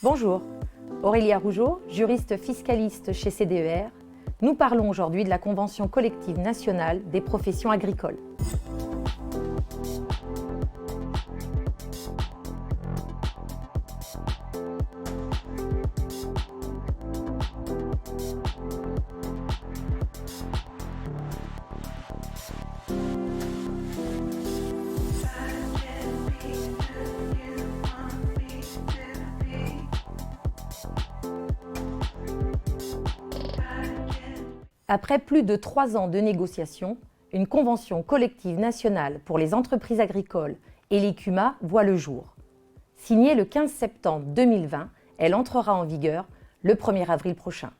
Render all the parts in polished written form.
Bonjour, Aurélia Rougeau, juriste fiscaliste chez CDER. Nous parlons aujourd'hui de la Convention collective nationale des professions agricoles. Après plus de 3 ans de négociations, une convention collective nationale pour les entreprises agricoles et les CUMA voit le jour. Signée le 15 septembre 2020, elle entrera en vigueur le 1er avril prochain.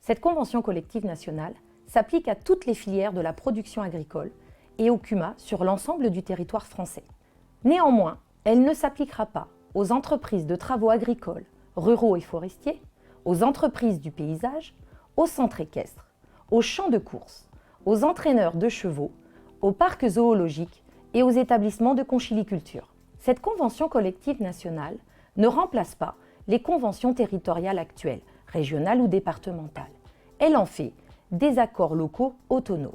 Cette convention collective nationale s'applique à toutes les filières de la production agricole et aux CUMA sur l'ensemble du territoire français. Néanmoins, elle ne s'appliquera pas aux entreprises de travaux agricoles, ruraux et forestiers, aux entreprises du paysage, aux centres équestres, aux champs de course, aux entraîneurs de chevaux, aux parcs zoologiques et aux établissements de conchyliculture. Cette convention collective nationale ne remplace pas les conventions territoriales actuelles, régionales ou départementales. Elle en fait des accords locaux autonomes.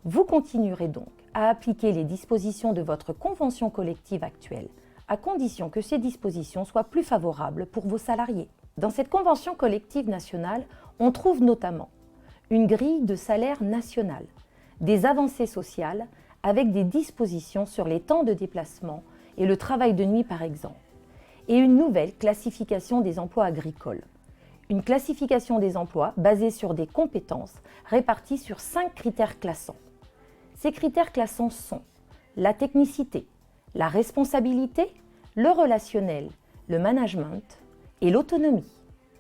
Vous continuerez donc à appliquer les dispositions de votre convention collective actuelle, à condition que ces dispositions soient plus favorables pour vos salariés. Dans cette convention collective nationale, on trouve notamment une grille de salaire nationale, des avancées sociales avec des dispositions sur les temps de déplacement et le travail de nuit par exemple, et une nouvelle classification des emplois agricoles. Une classification des emplois basée sur des compétences réparties sur 5 critères classants. Ces critères classants sont la technicité, la responsabilité, le relationnel, le management et l'autonomie.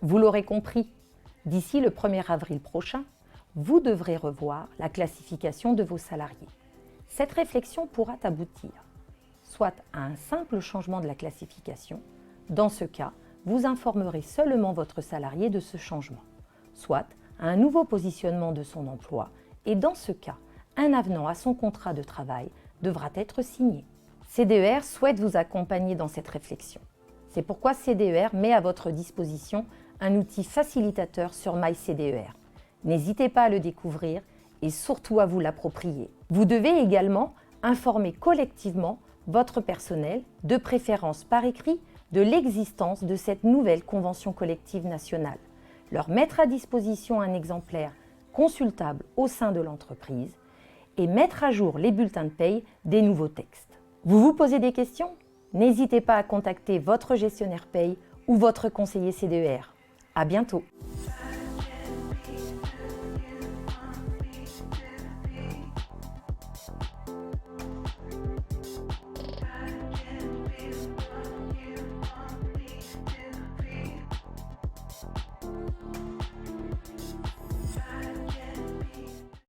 Vous l'aurez compris, d'ici le 1er avril prochain, vous devrez revoir la classification de vos salariés. Cette réflexion pourra aboutir soit à un simple changement de la classification, dans ce cas, vous informerez seulement votre salarié de ce changement, soit à un nouveau positionnement de son emploi et dans ce cas, un avenant à son contrat de travail devra être signé. CDER souhaite vous accompagner dans cette réflexion. C'est pourquoi CDER met à votre disposition un outil facilitateur sur MyCDER. N'hésitez pas à le découvrir et surtout à vous l'approprier. Vous devez également informer collectivement votre personnel, de préférence par écrit, de l'existence de cette nouvelle convention collective nationale. Leur mettre à disposition un exemplaire consultable au sein de l'entreprise et mettre à jour les bulletins de paye des nouveaux textes. Vous vous posez des questions? N'hésitez pas à contacter votre gestionnaire paye ou votre conseiller CDER. À bientôt!